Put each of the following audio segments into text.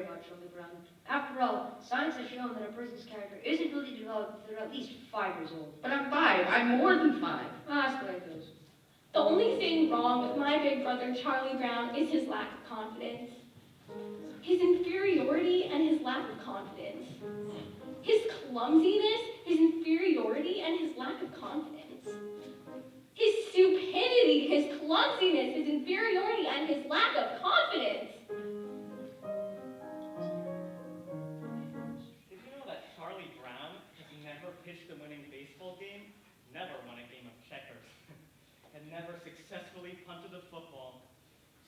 about Charlie Brown. After all, science has shown that a person's character isn't really developed until they're at least 5 years old. But I'm 5. I'm more than 5. That's the way it goes. The only thing wrong with my big brother Charlie Brown is his lack of confidence. His inferiority and his lack of confidence. His clumsiness, his inferiority, and his lack of confidence. His stupidity, his clumsiness, his inferiority, and his lack of confidence. Did you know that Charlie Brown has never pitched a winning baseball game, never won a game of checkers, and never successfully punted a football?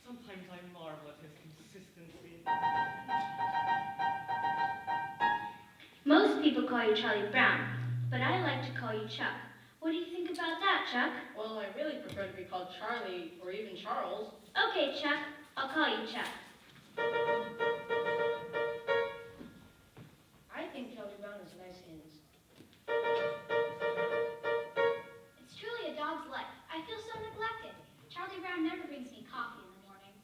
Sometimes I marvel at his consistency. Most people call you Charlie Brown, but I like to call you Chuck. What do you think about that, Chuck? Well, I really prefer to be called Charlie or even Charles. Okay, Chuck. I'll call you Chuck. I think Charlie Brown has nice hands. It's truly a dog's life. I feel so neglected. Charlie Brown never brings me coffee in the morning.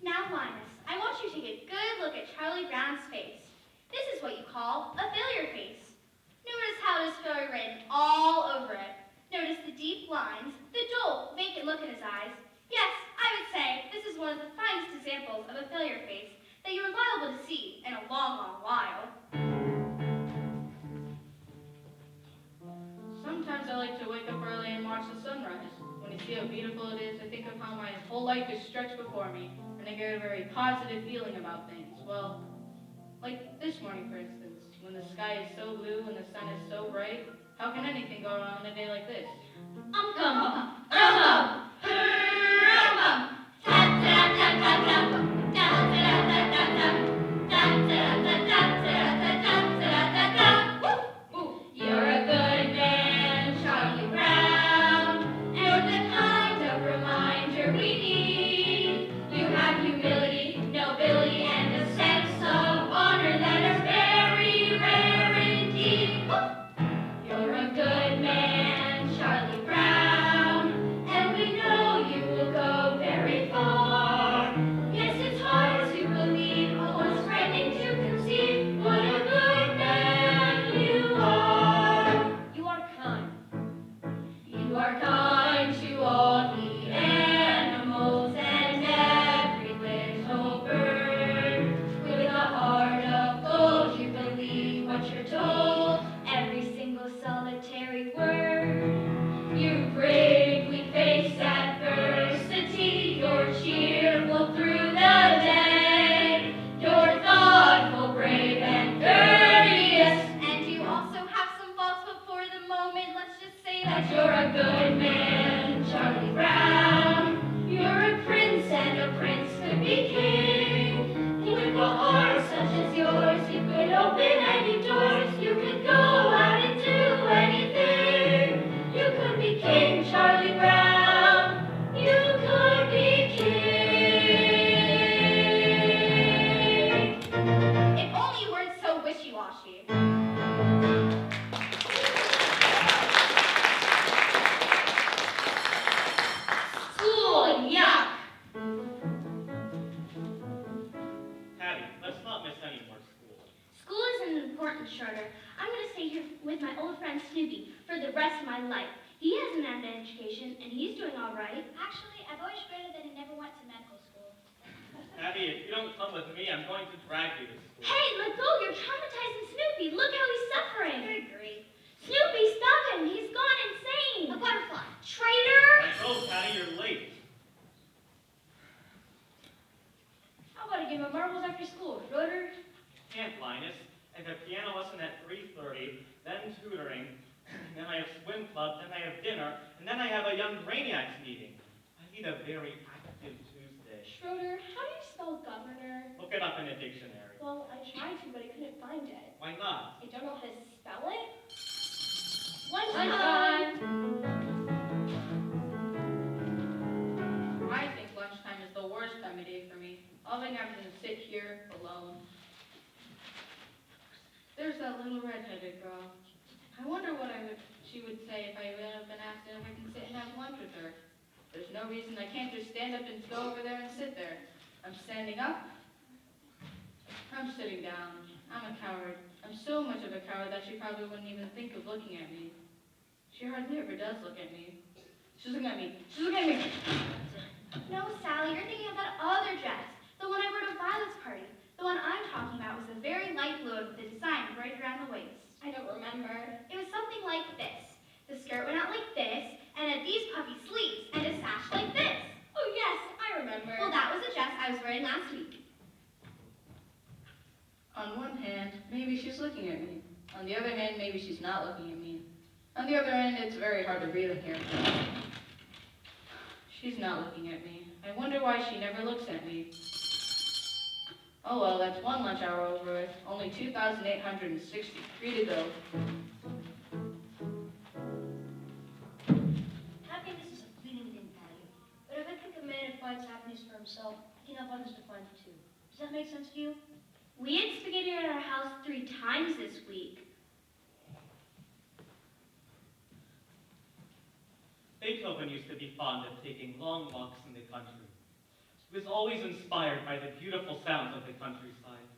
Now, Linus, I want you to take a good look at Charlie Brown's face. This is what you call a failure face. Notice how it is failure written all over it. Notice the deep lines, the dull, vacant look in his eyes. Yes, I would say this is one of the finest examples of a failure face that you are liable to see in a long, long while. Sometimes I like to wake up early and watch the sunrise. When I see how beautiful it is, I think of how my whole life is stretched before me, and I get a very positive feeling about things. Well, like this morning, for instance, when the sky is so blue and the sun is so bright, how can anything go wrong on a day like this? You're a good man, Charlie Brown. You're the kind of reminder we need. You have humility, nobility, and a sense of honor that are very rare indeed. You're a good man, Charlie Brown, and we know you will go very far. Yes, it's hard to believe, almost frightening to conceive what a good man you are. You are kind. You are kind to all the animals and every little bird. With a heart of gold, you believe what you're told, every single solitary word. You bravely face adversity, you're cheerful through the day. You're thoughtful, brave, and courteous. And you also have some faults, but for the moment, let's just say that you're a good man, Charlie Brown. You're a prince, and a prince could be king. With a heart such as yours, you could open any doors. You could go out and do anything. You could be king, Charlie Brown. You could be king. If only you weren't so wishy-washy. School, yuck. Patty, let's not miss any more school. School is important, Schroeder. I'm going to stay here with my old friend Snoopy for the rest of my life. He hasn't had an education, and he's doing all right. Actually, I've always regretted that he never went to medical school. Patty, if you don't come with me, I'm going to drag you to school. Hey, let go! You're traumatizing Snoopy. Look how he's suffering. I agree. Snoopy, stop him! He's gone insane. A butterfly. Traitor! I go, Patty, you're late. How about a game of marbles after school, Schroeder? Can't, Linus. I have piano lesson at 3:30, then tutoring, then I have swim club, then I have dinner, and then I have a young brainiacs meeting. I need a very active Tuesday. Schroeder, how do you spell governor? Look it up in a dictionary. Well, I tried to, but I couldn't find it. Why not? I don't know how to spell it. Lunchtime. I think lunchtime is the worst time of day for me. Loving having to sit here alone. There's that little red-headed girl. I wonder what she would say if I would have been asked if I can sit and have lunch with her. There's no no reason. I can't just stand up and go over there and sit there. I'm standing up. I'm sitting down. I'm a coward. I'm so much of a coward that she probably wouldn't even think of looking at me. She hardly ever does look at me. She's looking at me. She's looking at me. No, Sally, you're thinking of that other dress. The one I wore to Violet's party. The one I'm talking about was a very light blue with a design right around the waist. I don't remember. It was something like this. The skirt went out like this, and had these puffy sleeves, and a sash like this. Oh, yes, I remember. Well, that was the dress I was wearing last week. On one hand, maybe she's looking at me. On the other hand, maybe she's not looking at me. On the other hand, it's very hard to breathe in here. She's not looking at me. I wonder why she never looks at me. Oh well, that's one lunch hour over with. Only 2,863 to go. Happiness is a fleeting thing, Patty. But if I think a man who finds happiness for himself, he can help others to find it too. Does that make sense to you? We had spaghetti at our house 3 times this week. Beethoven used to be fond of taking long walks in the country. He was always inspired by the beautiful sounds of the countryside.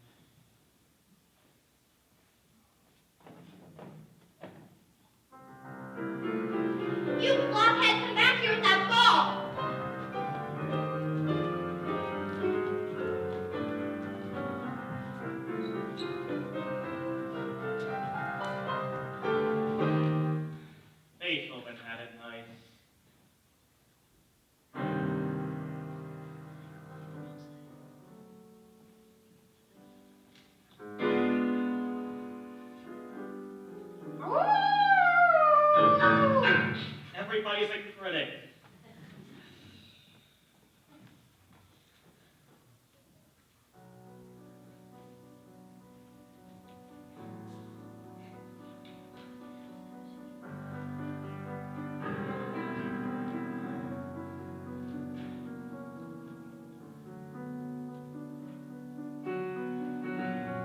You blockhead, come back here with that ball! Beethoven had it nice. Everybody's a critic.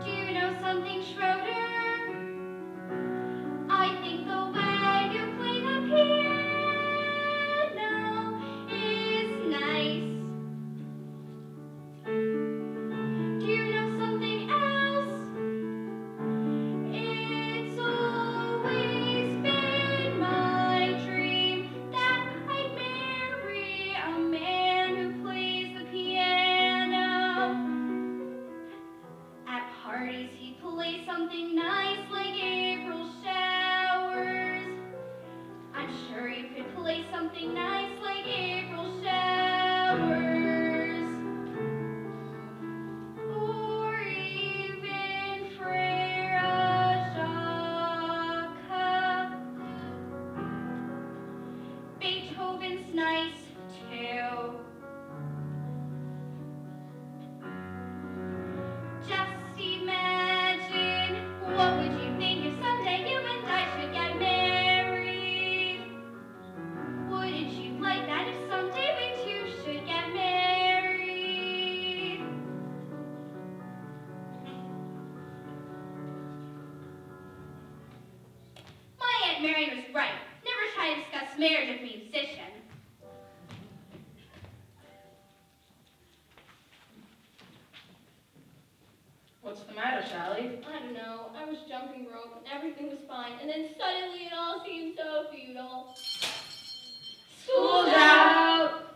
Do you know something, Schroeder? I think the way you play the piano is nice. Do you know something else? It's always been my dream that I'd marry a man who plays the piano. At parties, he'd play something nice like April showers. I'm sure you could play something nice like April showers. Or even Frere Jacques. Beethoven's nice too. Just imagine, what would you think if someday you and I should get married? Wouldn't you like that if someday we two should get married? My Aunt Marion was right. Never try to discuss marriage with a musician. What's the matter, Sally? I don't know. I was jumping rope and everything was fine, and then suddenly it all seemed so futile. School's out!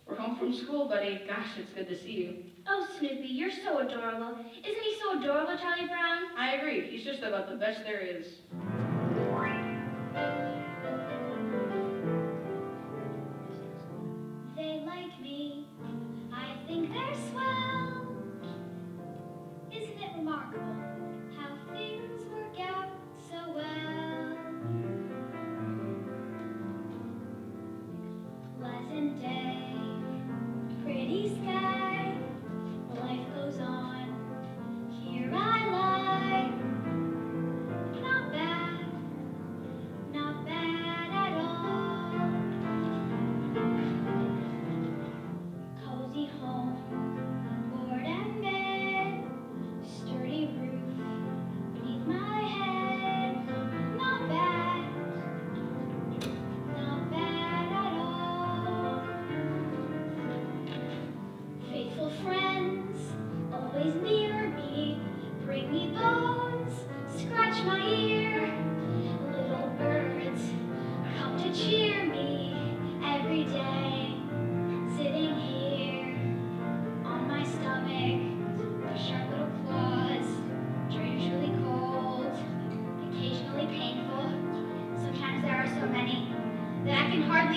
We're home from school, buddy. Gosh, it's good to see you. Oh, Snoopy, you're so adorable. Isn't he so adorable, Charlie Brown? I agree. He's just about the best there is. They like me. I think they're swell. Isn't it remarkable how things work out so well? Pleasant day, pretty sky, life goes on. Here I lie, not bad.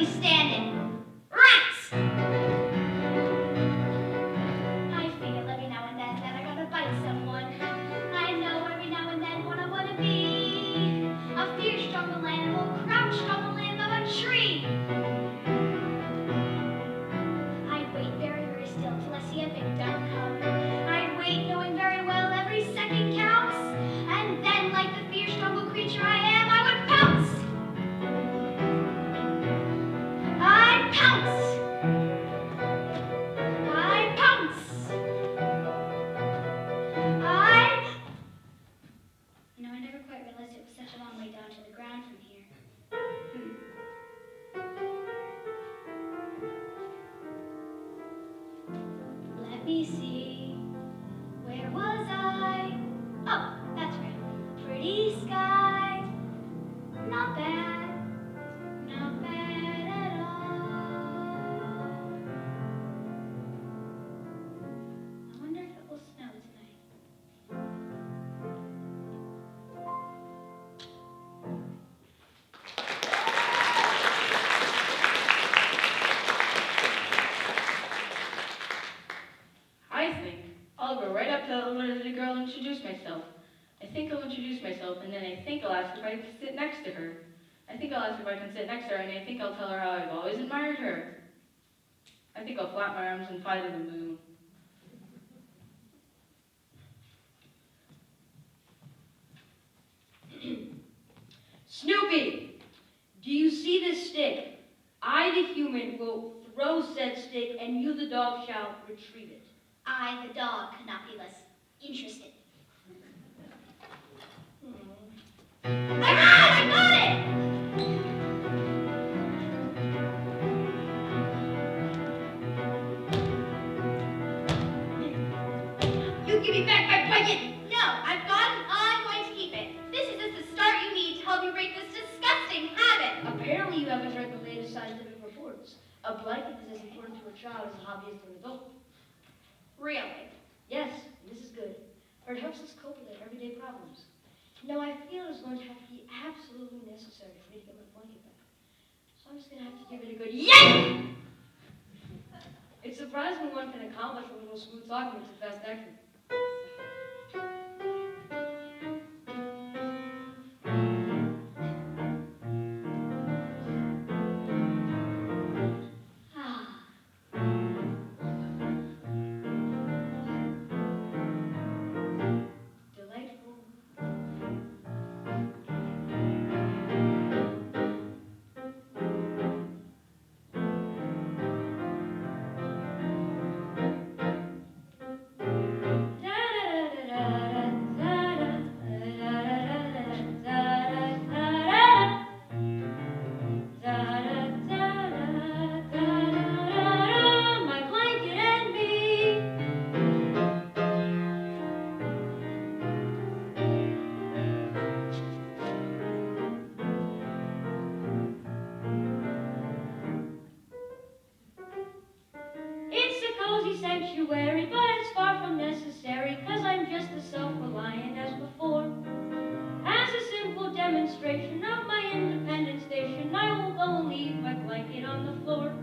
be standing. Rats! I feel every now and then that I gotta bite someone. I know every now and then what I wanna be. A fierce jungle animal crouched on the limb of a tree. I'd wait very, very still till I see a victim come. I'd wait knowing very well every second counts. And then, like the fierce jungle creature I am, I would pounce. I'd pounce. I'd pounce. You know, I never quite realized it was such a long way down to the ground from here. Let me see. Where was I? Oh, that's right. Pretty sky. Not bad. Not bad at all. I wonder if it will snow tonight. I think I'll go right up to the little girl and introduce myself. I think I'll introduce myself, and then I think I'll ask if I can sit next to her. I think I'll ask if I can sit next to her, and I think I'll tell her how I've always admired her. I think I'll flap my arms and fly to the moon. Snoopy, do you see this stick? I, the human, will throw said stick, and you, the dog, shall retrieve it. I, the dog, could not be less interested. I got it! You give me back my blanket! No, I've got it. I'm going to keep it. This is just the start you need to help you break this disgusting habit. Apparently you haven't read the latest scientific reports. A blanket is as important to a child as a hobby is to an adult. Really? Yes, this is good. For it helps us cope with our everyday problems. You know, I feel it's going to have to be absolutely necessary for me to get my blanket back. So I'm just going to have to give it a good yank! It's surprising what one can accomplish with a little smooth talking and some fast action. Delightful. My blanket and me. It's a cozy sanctuary, but it's far from necessary, 'cause I'm just as self-reliant as before. As a simple demonstration of my independent station, I will go and leave my blanket on the floor.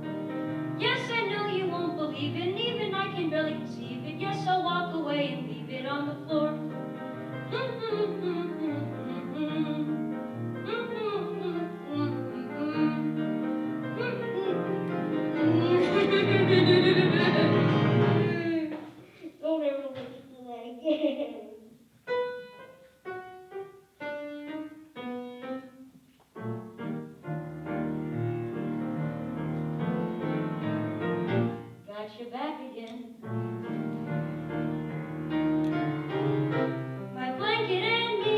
Yes, I know you won't believe it, and even I can barely conceive it. Yes, I'll walk away and leave it on the floor. Don't ever listen to that again. Got you back again. My blanket and me.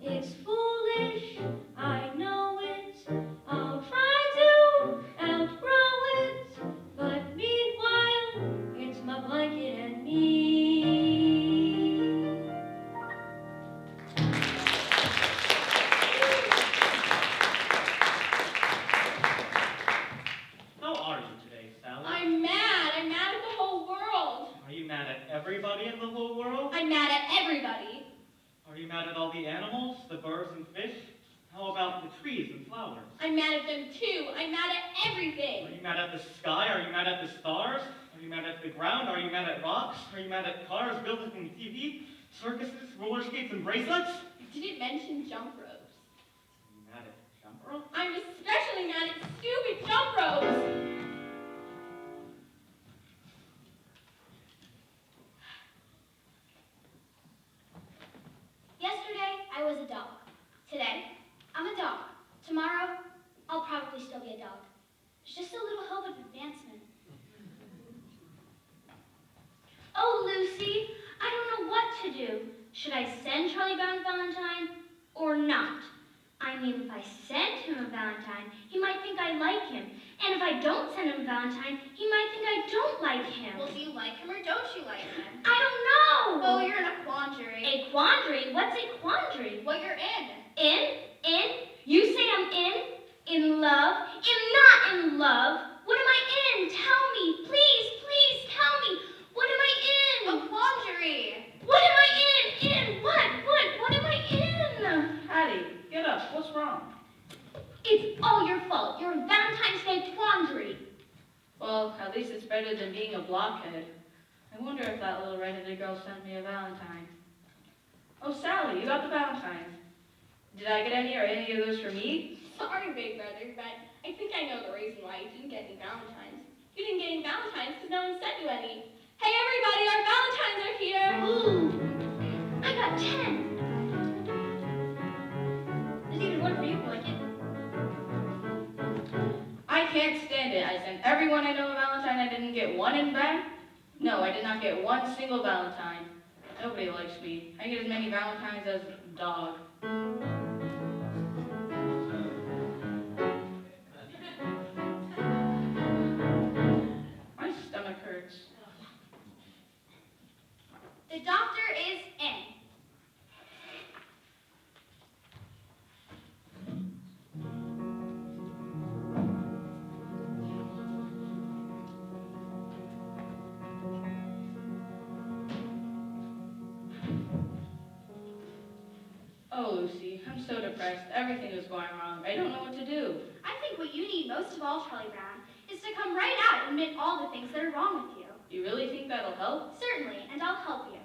It's foolish, I know it. I'll try to outgrow it. But meanwhile, it's my blanket. about it? I'm mad. I'm mad at the whole world. Are you mad at everybody in the whole world? I'm mad at everybody. Are you mad at all the animals, the birds and fish? How about the trees and flowers? I'm mad at them too. I'm mad at everything. Are you mad at the sky? Are you mad at the stars? Are you mad at the ground? Are you mad at rocks? Are you mad at cars, buildings and TV, circuses, roller skates and bracelets? You didn't mention jump ropes. Are you mad at jump rope? I'm especially mad at stupid jump ropes. Yesterday, I was a dog. Today, I'm a dog. Tomorrow, I'll probably still be a dog. There's just a little hope of advancement. Oh, Lucy, I don't know what to do. Should I send Charlie Brown a Valentine or not? I mean, if I send him a Valentine, he might think I like him. And if I don't send him a Valentine, he might think I don't like him. Well, do you like him or don't you like him? I don't know. Well, you're in a quandary. A quandary? What's a quandary? Well, you're in. In? You say I'm in love? I'm not in love. What am I in? Tell me. Please tell me. What am I in? A quandary. What am I in? In what? What am I in? Hattie, get up. What's wrong? It's all your fault. Your Valentine's Day quandary. Well, at least it's better than being a blockhead. I wonder if that little red-headed girl sent me a Valentine. Oh, Sally, you got the Valentines. Did I get any or any of those for me? Sorry, big brother, but I think I know the reason why you didn't get any Valentines. You didn't get any Valentines because no one sent you any. Hey, everybody, our Valentines are here. Ooh, I got 10. There's even one for you, Blanket. I can't stand it. I sent everyone I know a Valentine. I didn't get one in back. No, I did not get one single Valentine. Nobody likes me. I get as many Valentines as a dog. My stomach hurts. The doctor is in. Oh, Lucy, I'm so depressed. Everything is going wrong. I don't know what to do. I think what you need most of all, Charlie Brown, is to come right out and admit all the things that are wrong with you. You really think that'll help? Certainly, and I'll help you.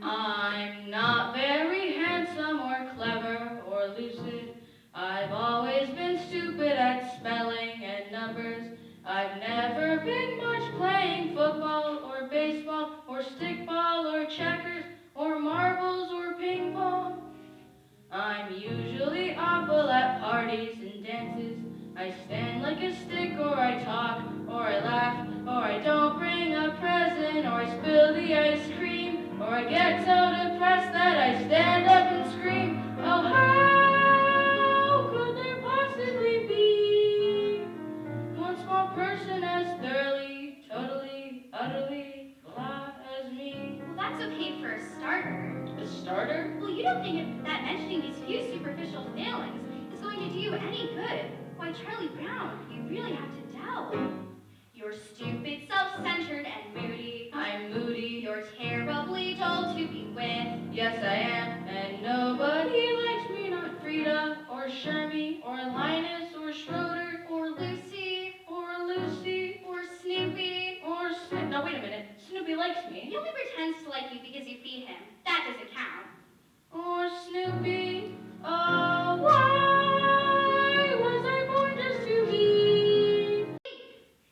I'm not very handsome or clever or lucid. I've always been stupid at spelling and numbers. I've never been much playing football or baseball or stickball or checkers or marbles or ping pong. I'm usually awful at parties and dances. I stand like a stick, or I talk, or I laugh, or I don't bring a present, or I spill the ice cream, or I get so depressed that I stand up and scream. Oh, how could there possibly be one small person as thoroughly, totally, utterly blah as me? Well, that's okay for a starter. The starter? Well, you don't think that mentioning these few superficial failings is going to do you any good. Why, Charlie Brown, you really have to delve. You're stupid, self-centered, and moody. I'm moody. You're terribly dull to be with. Yes, I am. And nobody likes me, not Frida, or Shermie, or Linus, or Schroeder, Or Lucy, or Lucy, or Snoopy. or Snoopy. No, wait a minute. Snoopy likes me. He only pretends to like you because you feed him. That doesn't count. Or Snoopy. Oh, why was I born just to be?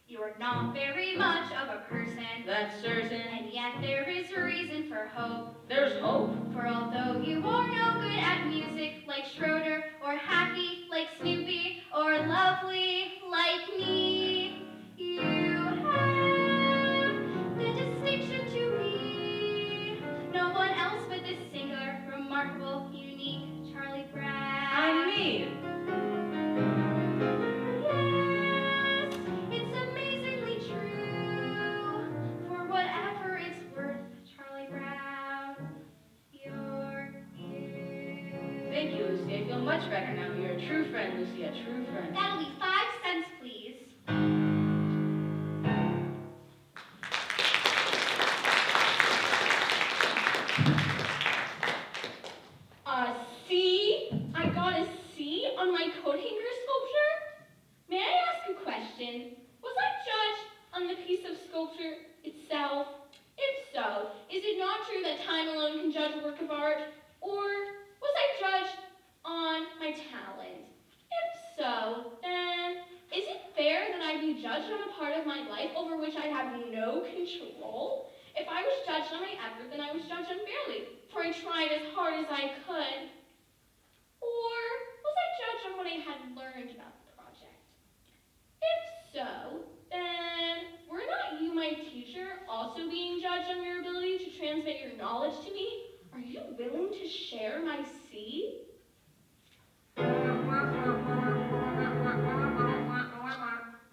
You're not very much of a person. That's certain. And yet there is a reason for hope. There's hope. For although you are no good at music like Schroeder, or happy like Snoopy, or lovely like me, you have the distinction to be no one else but this singular, remarkable, unique Charlie Brown. I'm me. Yes, it's amazingly true. For whatever it's worth, Charlie Brown, you're you. Thank you, Lucy. I feel much better now. You're a true friend, Lucy. A true friend. That'll be 5 cents, please. Beethoven. Was I judged on the piece of sculpture itself? If so, is it not true that time alone can judge a work of art? Or was I judged on my talent? If so, then is it fair that I be judged on a part of my life over which I have no control? If I was judged on my effort, then I was judged unfairly, for I tried as hard as I could. Or was I judged on what I had learned about the project? If so, then were not you, my teacher, also being judged on your ability to transmit your knowledge to me? Are you willing to share my seed?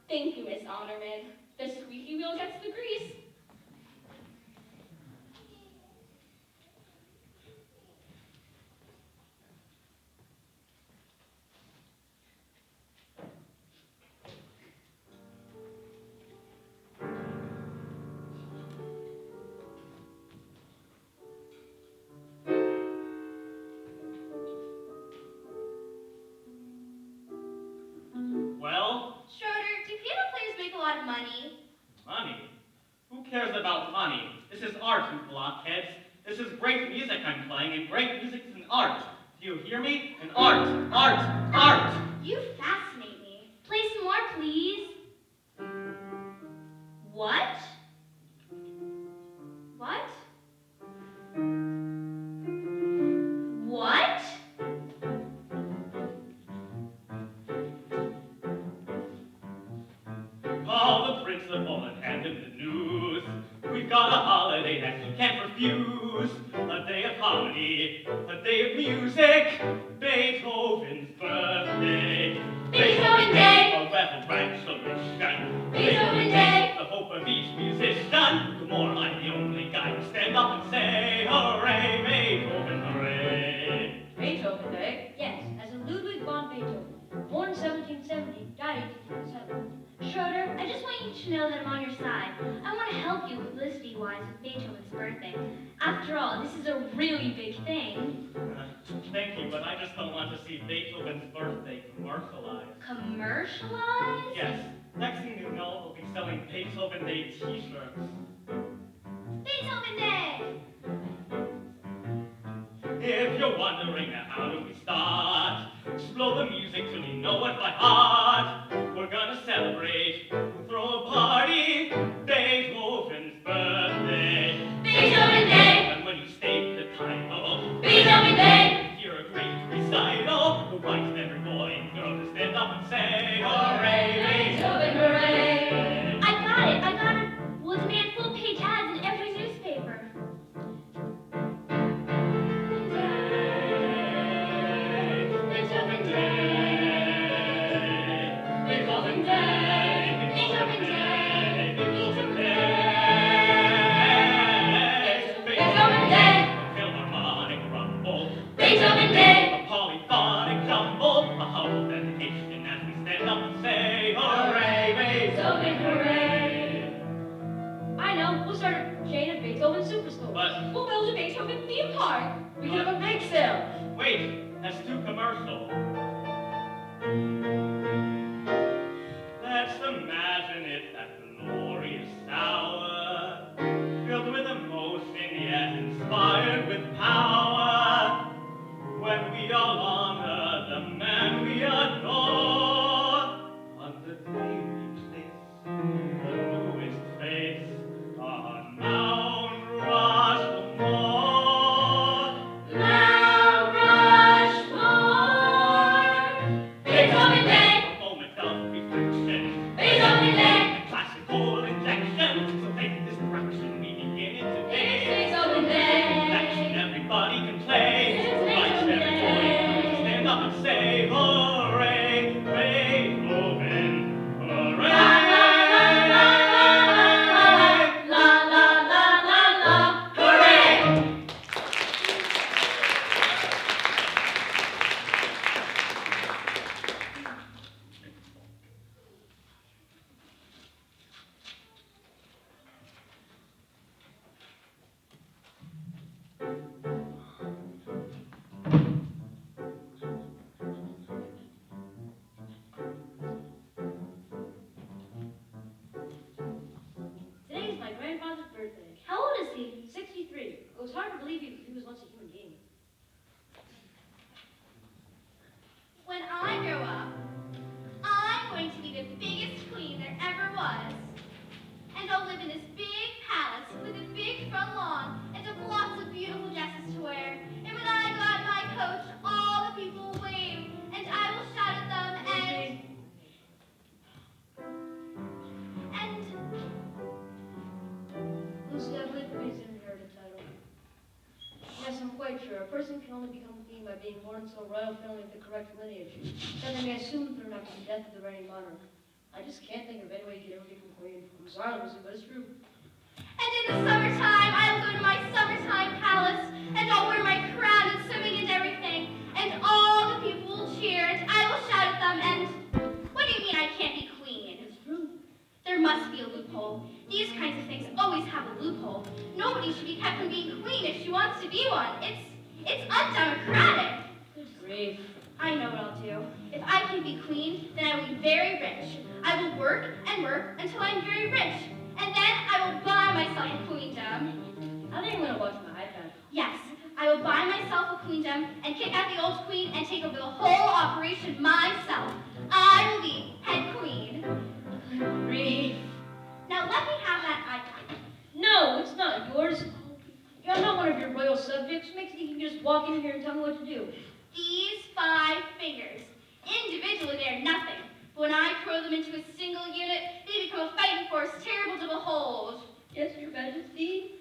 Thank you, Miss Honorman. The squeaky wheel gets the grease. Well, Schroeder, do piano players make a lot of money? money? Who cares about money? This is art, you blockheads. This is great music I'm playing, and great music is an art. Do you hear me? An art, art, art! You fascinate me. Play some more, please. What? What? What? Call the principal and hand him the news. We've got a holiday that he can't refuse. A day of comedy, a day of music. Beethoven's birthday. Beethoven Day. A reverent solution. Beethoven Day. The hope of each musician. The more I'm the only guy who stand up and say, hooray, Beethoven, hooray. Beethoven Day? Yes, as in Ludwig von Beethoven. Born 1770, died 1857. Schroeder, I just want you to know that I'm on your side. I want to help you publicity-wise with Beethoven's birthday. After all, this is a really big thing. Thank you, but I just don't want to see Beethoven's birthday commercialized. Commercialized? Yes, next thing you know, we'll be selling Beethoven Day t-shirts. Beethoven Day! If you're wondering how do we start, just blow the music till you know it by heart. We're gonna celebrate, we'll throw a party, Beethoven's birthday. Beethoven Day! And when you state the title, Beethoven Day! you hear a great recital. The right every boy and girl to stand up and say, hooray, Beethoven, hooray! I got it. We'll demand full-page ads in every newspaper. Beethoven Day! Beethoven Day! Beethoven Day! Beethoven Day! Beethoven Day! Philharmonic rumble. Beethoven Day! A polyphonic jumble. A humble dedication as we stand up and say, hooray, Beethoven, hooray! I know, we'll start a chain of Beethoven superstores. But We'll build a Beethoven theme park. We can have a bake sale. wait, that's too commercial. Let's imagine it that glorious hour, filled with emotion yet inspired with power, when we all honor the man we adore. On the day we place the newest face on Mount Rushmore. Mount Rushmore! Beethoven Day! A moment of reflection, Beethoven Day! a classical injection. So take this direction we begin it today. Beethoven Day! Action everybody can play. It's Right Beethoven every boy Day. a person can only become queen by being born into a royal family of the correct lineage. Then they may assume the throne after the death of the reigning monarch. I just can't think of any way you could ever become queen. I'm sorry, Lucy, but it's true. And in the summertime, I'll go to my summertime palace, and I'll wear my crown and swimming and everything, and all the people will cheer, and I will shout at them, and what do you mean I can't be queen? It's true. There must be a loophole. These kinds of things always have a loophole. Nobody should be kept from being queen if she wants to be one. It's undemocratic. Good grief. I know what I'll do. If I can be queen, then I will be very rich. I will work and work until I'm very rich. And then I will buy myself a queendom. I think I'm gonna watch my iPad. Yes, I will buy myself a queendom and kick out the old queen and take over the whole operation myself. I will be head queen. Grief. Now let me have that iPad. No, it's not yours. I'm not one of your royal subjects. Makes it you can just walk in here and tell me what to do. These 5 fingers, individually they're nothing. But when I throw them into a single unit, they become a fighting force terrible to behold. Yes, Your Majesty.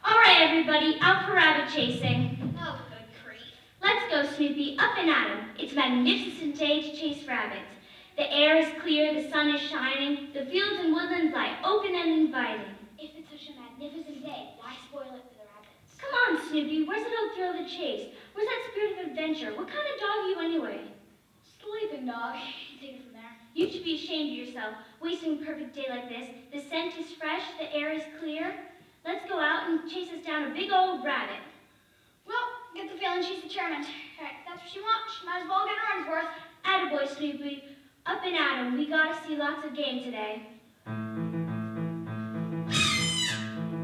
All right, everybody, out for rabbit chasing. Oh, good grief. Let's go, Snoopy, up and at 'em. It's a magnificent day to chase rabbits. The air is clear, the sun is shining, the fields and woodlands lie open and inviting. If it's such a magnificent day, why spoil it for the rabbits? Come on, Snoopy, where's that old thrill of the chase? Where's that spirit of adventure? What kind of dog are you anyway? Sleeping dog. Take it from there. You should be ashamed of yourself, wasting a perfect day like this. The scent is fresh, the air is clear. Let's go out and chase us down a big old rabbit. Well, get the feeling she's determined. Heck, that's what she wants. She might as well get her own worth. Attaboy, Snoopy. Up and at 'em. We gotta see lots of game today.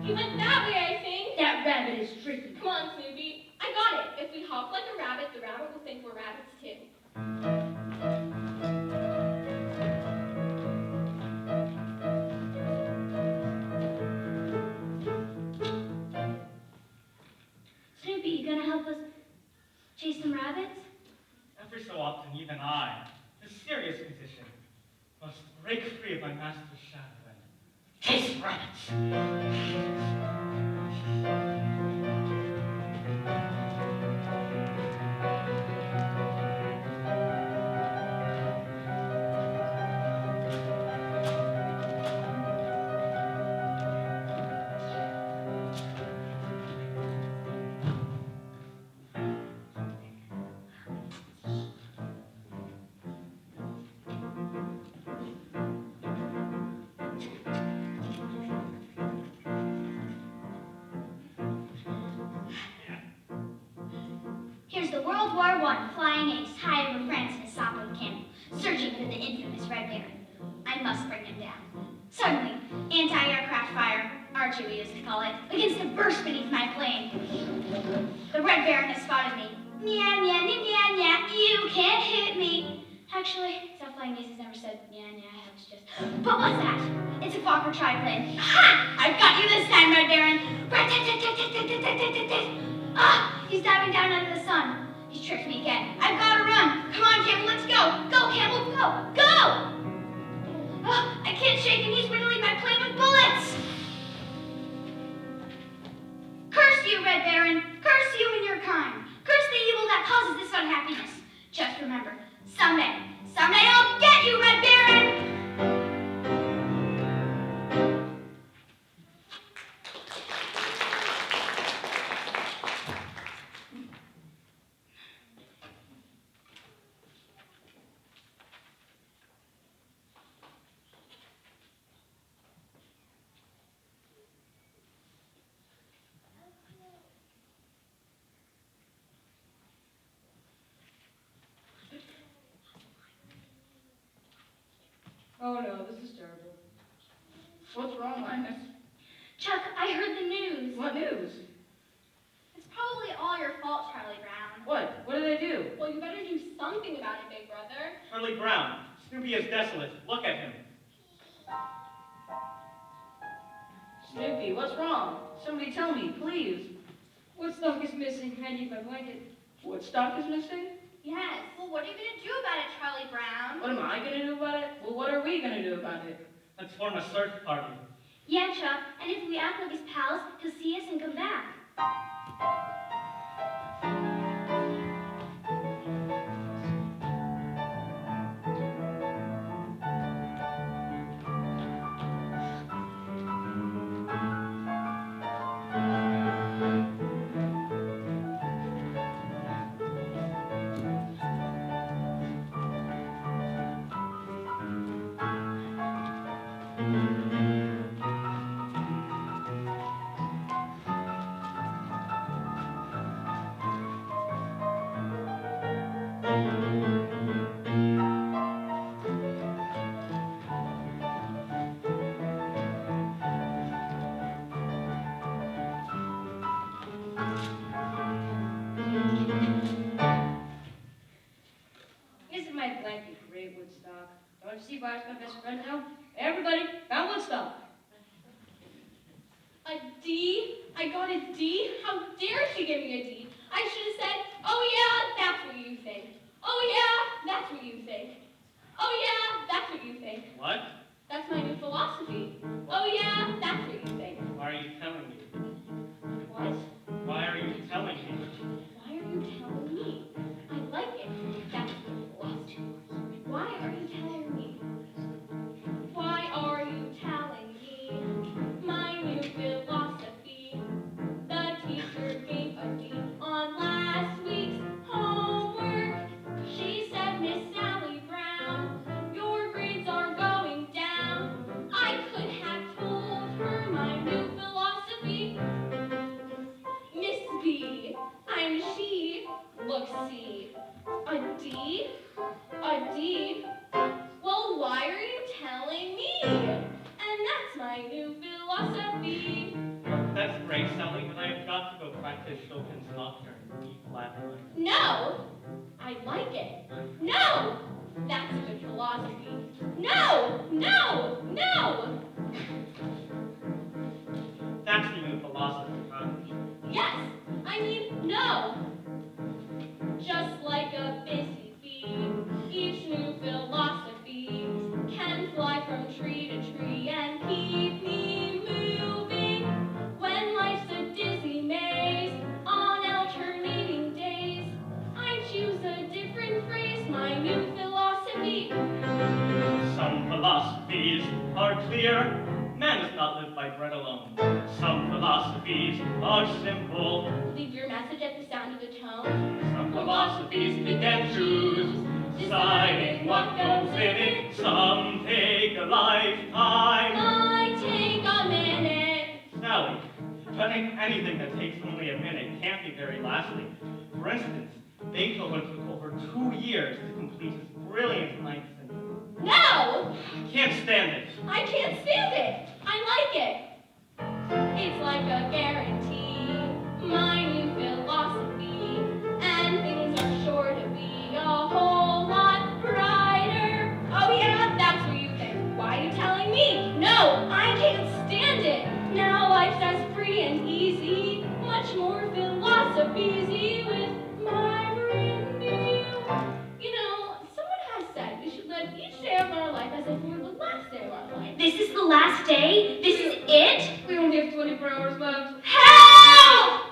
He went that way, I think. That rabbit is tricky. Come on, Snoopy. I got it. If we hop like a rabbit, the rabbit will think we're rabbits too. Snoopy, you gonna help us chase some rabbits? Every so often, even I, in a serious position, must break free of my master's shadow and chase rabbits. Here's the World War I flying ace high over France in a Sopwith cannon, searching for the infamous Red Baron. I must bring him down. Suddenly, anti-aircraft fire, Archie we used to call it, begins to burst beneath my plane. The Red Baron has spotted me. Nya, nya, nya, nya, nya, you can't hit me. Actually, South Flying Ace has never said nya, nya, it was just, but what's that? It's a Fokker triplane. Ha! I've got you this time, Red Baron. Ah, he's diving down under the sun. He's tricked me again. I've got to run. Come on, Camel, let's go. Go, Camel, go. Go! Oh, I can't shake him. He's riddling my plane with bullets. Curse you, Red Baron. Curse you and your kind. Curse the evil that causes this unhappiness. Just remember, someday I'll get you, Red Baron. Oh no, this is terrible. What's wrong, Linus? Chuck, I heard the news. What news? It's probably all your fault, Charlie Brown. What? What did I do? Well, you better do something about it, big brother. Charlie Brown. Snoopy is desolate. Look at him. Snoopy, what's wrong? Somebody tell me, please. Woodstock is missing. I need my blanket. Woodstock is missing? Yes. Well, what are you going to do about it, Charlie Brown? What am I going to do about it? Well, what are we going to do about it? Let's form a search party. Yeah, Chuck, and if we act like his pals, he'll see us and come back. Isn't my blanket great, Woodstock? Don't you see why it's my best friend now? Everybody, found Woodstock. A D? I got a D? How dare she give me a D? I should have said, oh yeah, that's what you think. Oh yeah, that's what you think. Oh yeah, that's what you think. What? That's my new philosophy. Oh yeah, that's what you think. Why are you telling me? What? Why are you telling me? Why are you telling me? I like it. That's my philosophy. Why are you telling me? Why are you telling me my new philosophy? The teacher gave a D on last week's homework. She said, Miss Sally Brown, your grades are going down. I could have told her my new philosophy. Miss B, I'm she. Look, see. A D? A D? Well, why are you telling me? And that's my new philosophy. That's great, Sally, but I've got to go practice Chopin's Nocturne in E flat minor. No! I like it. No! That's a good philosophy. No! No! No! That's the new philosophy, huh? Yes! I mean, no! Just like a busy bee, each new philosophy can fly from tree to tree and keep me moving. When life's a dizzy maze on alternating days, I choose a different phrase, my new philosophy. Some philosophies are clear. Man does not live by bread alone. Some philosophies are simple. Leave your message at the sound of the tone. Some philosophies pick and choose, deciding what goes in it. Some take a lifetime. I take a minute. Sally, anything that takes only a minute can't be very lasting. For instance, Beethoven took over 2 years to complete his brilliant Ninth Symphony. No! Can't stand it. I can't stand it. I like it. It's like a guarantee, my new philosophy, and things are sure to be a whole lot brighter. Oh yeah, that's what you think. Why are you telling me? No, I can't stand it. Now life's as free and easy, much more philosophy with my brandy. You know, someone has said we should live each day of our life as if it were the last day of our life. This is the last day? This is it? We only have 24 hours left. Help!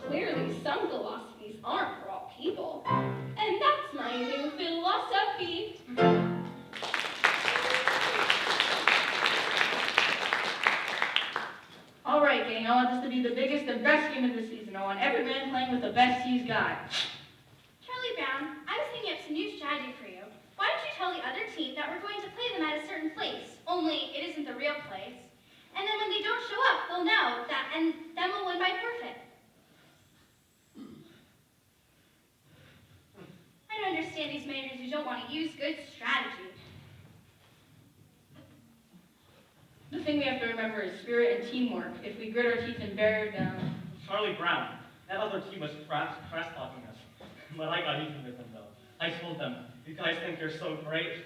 Clearly, some philosophies aren't for all people. And that's my new philosophy. All right, gang, I want this to be the biggest and best game of the season. I want every man playing with the best he's got. Charlie Brown, I was thinking up some new strategy for you. Why don't you tell the other team that we're going to play them at a certain place, only it isn't the real place. And then when they don't show up, they'll know that, and then we'll win by forfeit. I don't understand these managers who don't want to use good strategy. The thing we have to remember is spirit and teamwork. If we grit our teeth and bear down. Charlie Brown, that other team was trash talking us. But I got even with them, though. I told them, you guys think you're so great?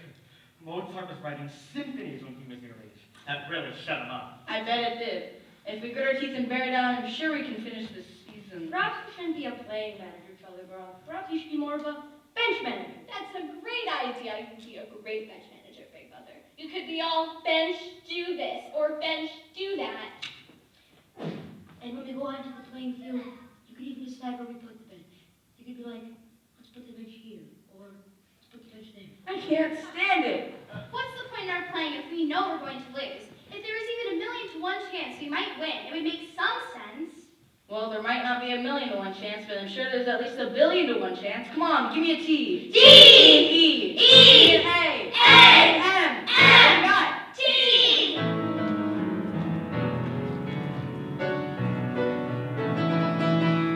Mozart was writing symphonies when he was your age. That really shut him up. I bet it did. If we grit our teeth and bear down, I'm sure we can finish this season. Perhaps we shouldn't be a playing manager, Charlie McGraw. Perhaps you should be more of a bench manager. That's a great idea. You'd be a great bench manager, Big Brother. You could be all bench, do this, or bench, do that. And when we go onto the playing field, you could even decide where we put the bench. You could be like, let's put the bench here, or let's put the bench there. I can't stand it. What's the point in our playing if we know we're going to lose? If there was even 1,000,000 to 1 chance we might win, it would make some sense. Well, there might not be 1,000,000 to 1 chance, but I'm sure there's at least 1,000,000,000 to 1 chance. Come on, give me a T. T. E. E. A. A. M. M. Got. T.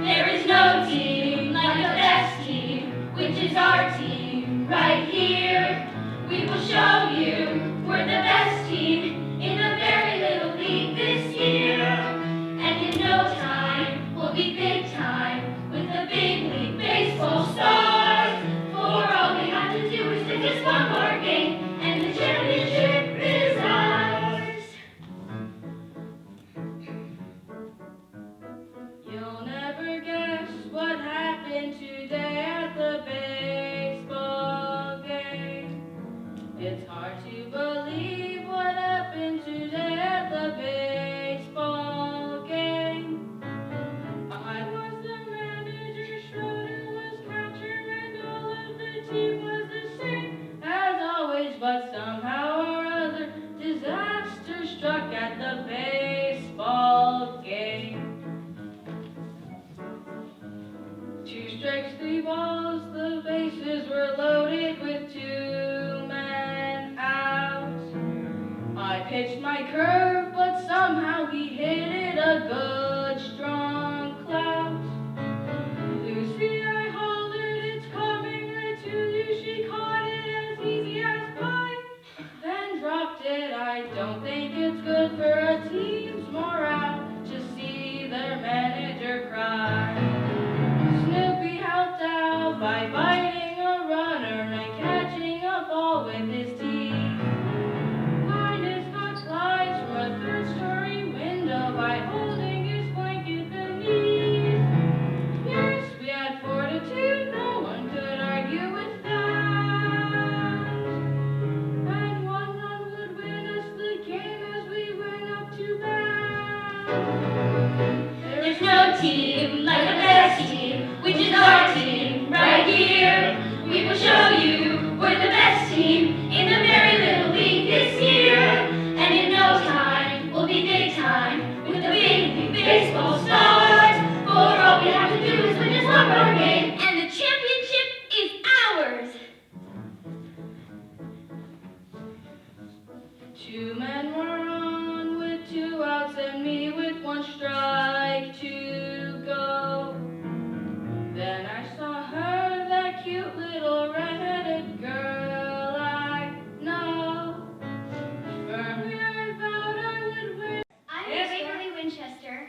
There is no team like the best team, which is our team right here. We will show you we're the best team in a very little league this year. And in no time, we'll be big time with the big league baseball stars. For all we have to do is win just one more game, and the championship is ours. You'll never guess what happened today at the baseball game. It's hard to believe what happened today at the baseball game. I was the manager, Schroeder was catcher, and all of the team was the same as always, but somehow or other, disaster struck at the baseball game. 2 strikes, 3 balls, the bases were loaded with 2 men out. I pitched my curve, but somehow he hit it a good, strong clout. Lucy, I hollered, it's coming right to you. She caught it as easy as pie, then dropped it. I don't think it's good for a team's morale to see their manager cry. Snoopy helped out by biting a runner and catching a ball with his teeth. Linus got slides from a 3rd-story window by holding his blanket beneath. Yes, we had fortitude, no one could argue with that. And 1 run would win us the game as we went up to bat. There's no team like the best team, which is our team right here. We will show you we're the best team in a very little league this year. And in no time, we'll be big time with the big league baseball stars. For all we have to do is win just one more game, and the championship is ours. 2 men were on with 2 outs and me with 1 strike to go. Then I saw her, that cute little red-headed girl I know. Firmly I vowed I would win. I'm Yes, Waverly Winchester.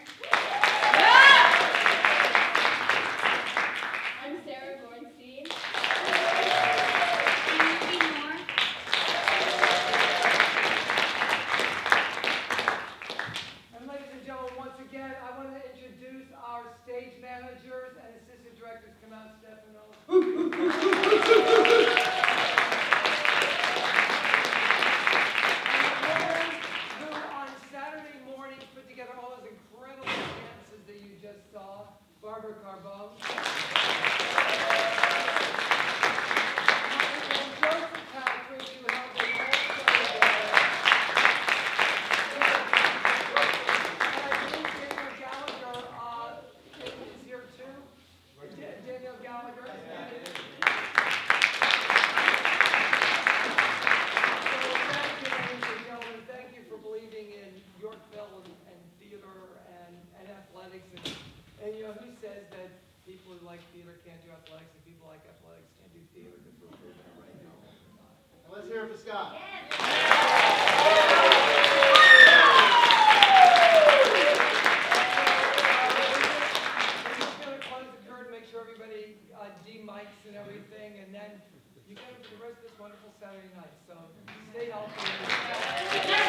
I'm Sarah Gornstein. Can you read more? And ladies and gentlemen, once again, I want to introduce our stage managers and assistant directors. Come out, Stefano. Who on Saturday mornings put together all those incredible dances that you just saw. Barbara Carbone. And Joseph Patrick, who held the whole show together. And I believe Daniel Gallagher is here too. Daniel Gallagher. So thank you, ladies and gentlemen. Thank you for believing in Yorkville and theater and athletics. And you know, who says that people who like theater can't do athletics and people who like athletics can't do theater? Because we're proving it right now. And let's hear it for Scott. We're just going to close the curtain, make sure everybody de-mics and everything, and then you get into the rest of this wonderful Saturday night. So stay healthy.